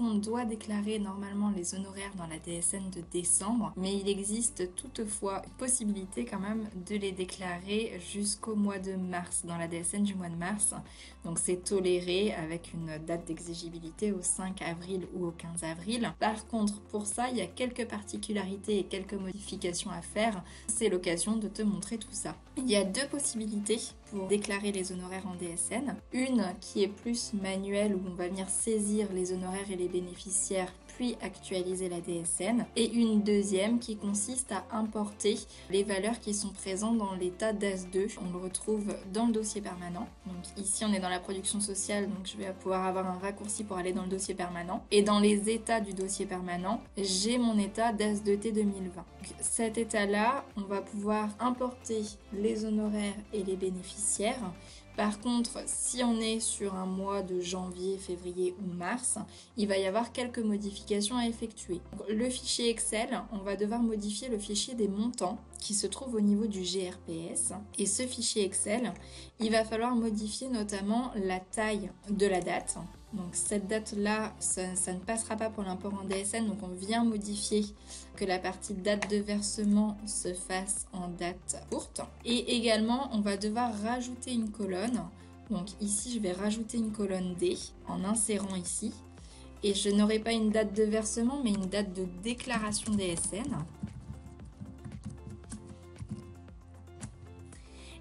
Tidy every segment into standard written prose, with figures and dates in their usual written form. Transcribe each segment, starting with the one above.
On doit déclarer normalement les honoraires dans la DSN de décembre, mais il existe toutefois une possibilité quand même de les déclarer jusqu'au mois de mars, dans la DSN du mois de mars. Donc c'est toléré avec une date d'exigibilité au 5 avril ou au 15 avril. Par contre, pour ça, il y a quelques particularités et quelques modifications à faire. C'est l'occasion de te montrer tout ça. Il y a deux possibilités pour déclarer les honoraires en DSN. Une qui est plus manuelle, où on va venir saisir les honoraires et les bénéficiaires puis actualiser la DSN, et une deuxième qui consiste à importer les valeurs qui sont présentes dans l'état DAS2. On le retrouve dans le dossier permanent. Donc ici on est dans la production sociale, donc je vais pouvoir avoir un raccourci pour aller dans le dossier permanent. Et dans les états du dossier permanent, j'ai mon état DAS2T 2020. Donc, cet état-là, on va pouvoir importer les honoraires et les bénéficiaires. Par contre, si on est sur un mois de janvier, février ou mars, il va y avoir quelques modifications à effectuer. Donc, le fichier Excel, on va devoir modifier le fichier des montants qui se trouve au niveau du GRPS. Et ce fichier Excel, il va falloir modifier notamment la taille de la date. Donc cette date-là, ça ne passera pas pour l'import en DSN, donc on vient modifier que la partie date de versement se fasse en date courte. Et également, on va devoir rajouter une colonne. Donc ici, je vais rajouter une colonne D en insérant ici. Et je n'aurai pas une date de versement, mais une date de déclaration DSN.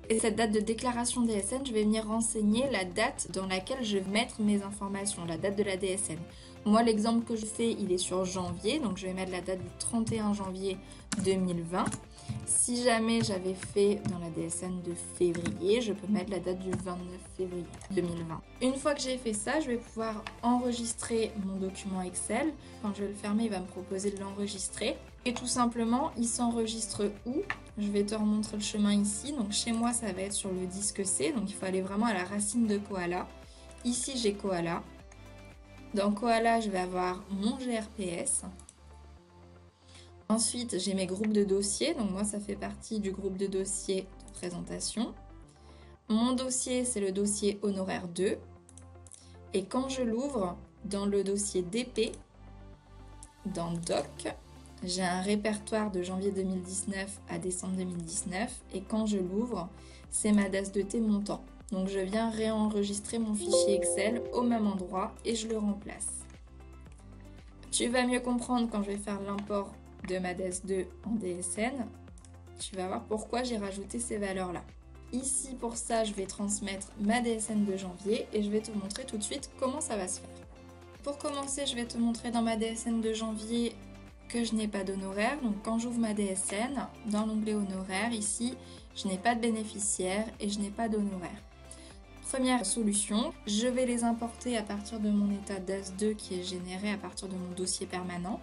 Et cette date de déclaration DSN, je vais venir renseigner la date dans laquelle je vais mettre mes informations, la date de la DSN. Moi, l'exemple que je fais, il est sur janvier, donc je vais mettre la date du 31 janvier 2020. Si jamais j'avais fait dans la DSN de février, je peux mettre la date du 29 février 2020. Une fois que j'ai fait ça, je vais pouvoir enregistrer mon document Excel. Quand je vais le fermer, il va me proposer de l'enregistrer. Et tout simplement, il s'enregistre où? Je vais te remontrer le chemin ici. Donc chez moi, ça va être sur le disque C. Donc il faut aller vraiment à la racine de Koala. Ici, j'ai Koala. Dans Koala, je vais avoir mon GRPS. Ensuite, j'ai mes groupes de dossiers. Donc moi, ça fait partie du groupe de dossiers de présentation. Mon dossier, c'est le dossier honoraire 2. Et quand je l'ouvre, dans le dossier DP, dans Doc, j'ai un répertoire de janvier 2019 à décembre 2019. Et quand je l'ouvre, c'est ma DAS2T montant. Donc je viens réenregistrer mon fichier Excel au même endroit et je le remplace. Tu vas mieux comprendre quand je vais faire l'import de ma DAS2 en DSN. Tu vas voir pourquoi j'ai rajouté ces valeurs-là. Ici, pour ça, je vais transmettre ma DSN de janvier et je vais te montrer tout de suite comment ça va se faire. Pour commencer, je vais te montrer dans ma DSN de janvier que je n'ai pas d'honoraires. Donc quand j'ouvre ma DSN, dans l'onglet honoraires, ici, je n'ai pas de bénéficiaire et je n'ai pas d'honoraires. Première solution, je vais les importer à partir de mon état DAS2 qui est généré à partir de mon dossier permanent.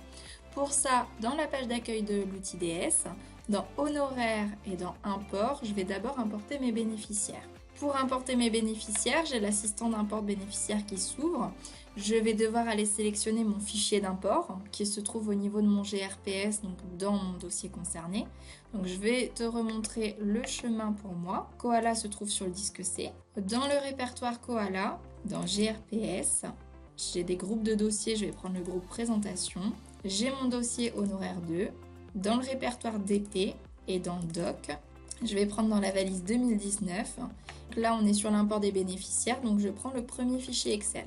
Pour ça, dans la page d'accueil de l'outil DS, dans honoraires et dans import, je vais d'abord importer mes bénéficiaires. Pour importer mes bénéficiaires, j'ai l'assistant d'import bénéficiaire qui s'ouvre. Je vais devoir aller sélectionner mon fichier d'import qui se trouve au niveau de mon GRPS, donc dans mon dossier concerné. Donc je vais te remontrer le chemin pour moi. Koala se trouve sur le disque C. Dans le répertoire Koala, dans GRPS, j'ai des groupes de dossiers, je vais prendre le groupe présentation. J'ai mon dossier honoraire 2. Dans le répertoire DP et dans Doc, je vais prendre dans la valise 2019. Là, on est sur l'import des bénéficiaires, donc je prends le premier fichier Excel.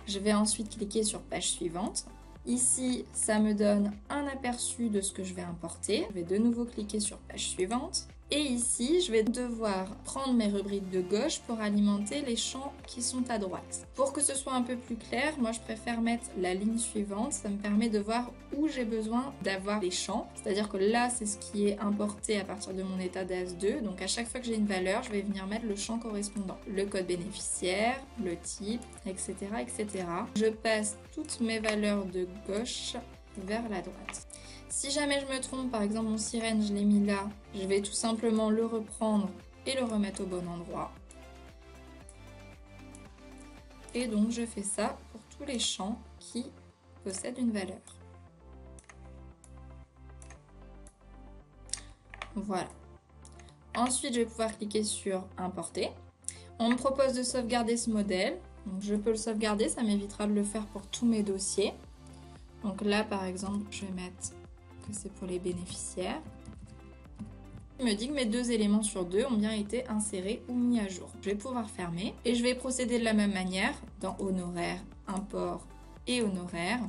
Je vais ensuite cliquer sur page suivante. Ici, ça me donne un aperçu de ce que je vais importer. Je vais de nouveau cliquer sur page suivante. Et ici, je vais devoir prendre mes rubriques de gauche pour alimenter les champs qui sont à droite. Pour que ce soit un peu plus clair, moi je préfère mettre la ligne suivante. Ça me permet de voir où j'ai besoin d'avoir les champs. C'est-à-dire que là, c'est ce qui est importé à partir de mon état DAS2. Donc à chaque fois que j'ai une valeur, je vais venir mettre le champ correspondant. Le code bénéficiaire, le type, etc. etc. Je passe toutes mes valeurs de gauche vers la droite. Si jamais je me trompe, par exemple mon sirène, je l'ai mis là, je vais tout simplement le reprendre et le remettre au bon endroit. Et donc je fais ça pour tous les champs qui possèdent une valeur. Voilà. Ensuite, je vais pouvoir cliquer sur importer. On me propose de sauvegarder ce modèle. Donc je peux le sauvegarder, ça m'évitera de le faire pour tous mes dossiers. Donc là par exemple, je vais mettre que c'est pour les bénéficiaires. Il me dit que mes 2 éléments sur 2 ont bien été insérés ou mis à jour. Je vais pouvoir fermer et je vais procéder de la même manière dans honoraires, import et honoraires.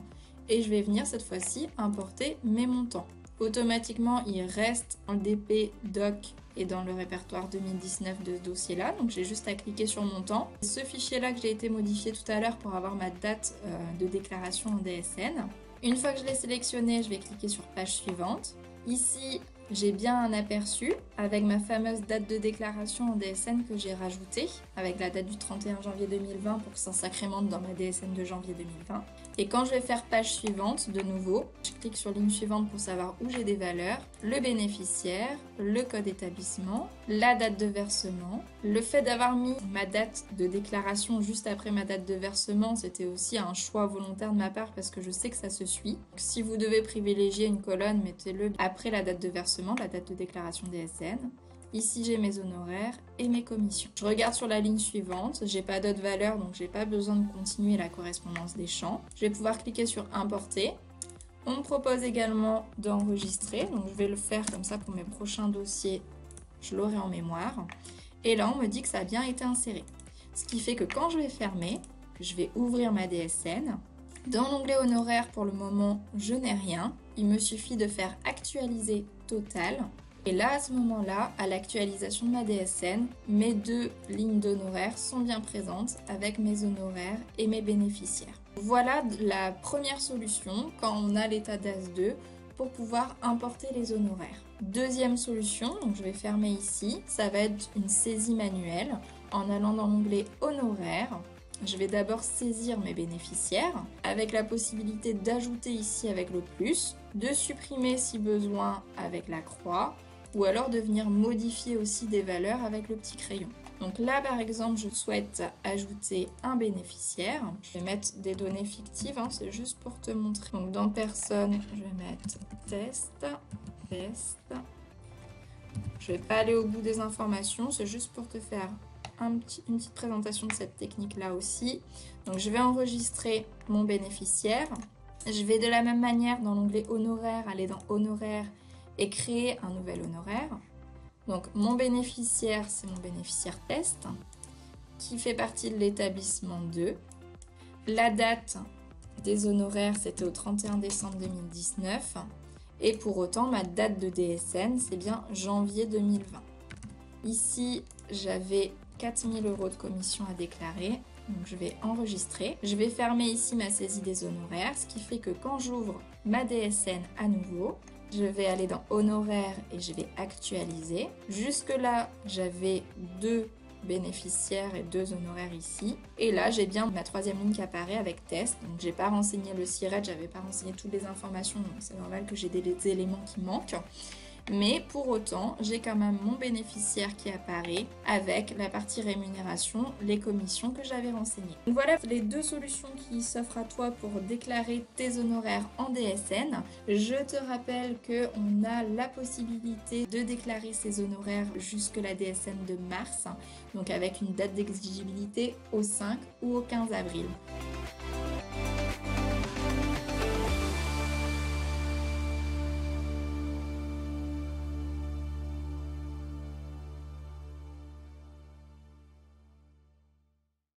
Et je vais venir cette fois-ci importer mes montants. Automatiquement, il reste dans le DP doc et dans le répertoire 2019 de ce dossier-là. Donc j'ai juste à cliquer sur montant. Ce fichier-là que j'ai été modifié tout à l'heure pour avoir ma date de déclaration en DSN. Une fois que je l'ai sélectionné, je vais cliquer sur page suivante. Ici, j'ai bien un aperçu avec ma fameuse date de déclaration en DSN que j'ai rajoutée avec la date du 31 janvier 2020 pour que ça s'incrémente dans ma DSN de janvier 2020. Et quand je vais faire page suivante, de nouveau, je clique sur ligne suivante pour savoir où j'ai des valeurs, le bénéficiaire, le code établissement, la date de versement. Le fait d'avoir mis ma date de déclaration juste après ma date de versement, c'était aussi un choix volontaire de ma part parce que je sais que ça se suit. Donc, si vous devez privilégier une colonne, mettez-le après la date de versement, la date de déclaration DSN. Ici, j'ai mes honoraires et mes commissions. Je regarde sur la ligne suivante, j'ai pas d'autres valeurs, donc j'ai pas besoin de continuer la correspondance des champs. Je vais pouvoir cliquer sur importer. On me propose également d'enregistrer, donc je vais le faire comme ça pour mes prochains dossiers, je l'aurai en mémoire. Et là, on me dit que ça a bien été inséré. Ce qui fait que quand je vais fermer, je vais ouvrir ma DSN. Dans l'onglet honoraires, pour le moment, je n'ai rien. Il me suffit de faire actualiser total. Et là, à ce moment-là, à l'actualisation de ma DSN, mes 2 lignes d'honoraires sont bien présentes avec mes honoraires et mes bénéficiaires. Voilà la première solution quand on a l'état DAS2 pour pouvoir importer les honoraires. Deuxième solution, donc je vais fermer ici, ça va être une saisie manuelle en allant dans l'onglet honoraires. Je vais d'abord saisir mes bénéficiaires avec la possibilité d'ajouter ici avec le plus, de supprimer si besoin avec la croix, ou alors de venir modifier aussi des valeurs avec le petit crayon. Donc là par exemple je souhaite ajouter un bénéficiaire, je vais mettre des données fictives, hein, c'est juste pour te montrer. Donc dans personne je vais mettre test. Je vais pas aller au bout des informations, c'est juste pour te faire une petite présentation de cette technique là aussi. Donc je vais enregistrer mon bénéficiaire, je vais de la même manière dans l'onglet honoraires aller dans honoraires et créer un nouvel honoraire. Donc mon bénéficiaire, c'est mon bénéficiaire test qui fait partie de l'établissement 2. La date des honoraires, c'était au 31 décembre 2019. Et pour autant, ma date de DSN, c'est bien janvier 2020. Ici, j'avais 4 000 € de commission à déclarer. Donc je vais enregistrer. Je vais fermer ici ma saisie des honoraires, ce qui fait que quand j'ouvre ma DSN à nouveau, je vais aller dans honoraires et je vais actualiser. Jusque là, j'avais 2 bénéficiaires et 2 honoraires ici. Et là, j'ai bien ma 3e ligne qui apparaît avec test. Donc j'ai pas renseigné le SIRET, j'avais pas renseigné toutes les informations, donc c'est normal que j'ai des éléments qui manquent. Mais pour autant, j'ai quand même mon bénéficiaire qui apparaît avec la partie rémunération, les commissions que j'avais renseignées. Donc voilà les 2 solutions qui s'offrent à toi pour déclarer tes honoraires en DSN. Je te rappelle qu'on a la possibilité de déclarer ces honoraires jusque la DSN de mars, donc avec une date d'exigibilité au 5 ou au 15 avril.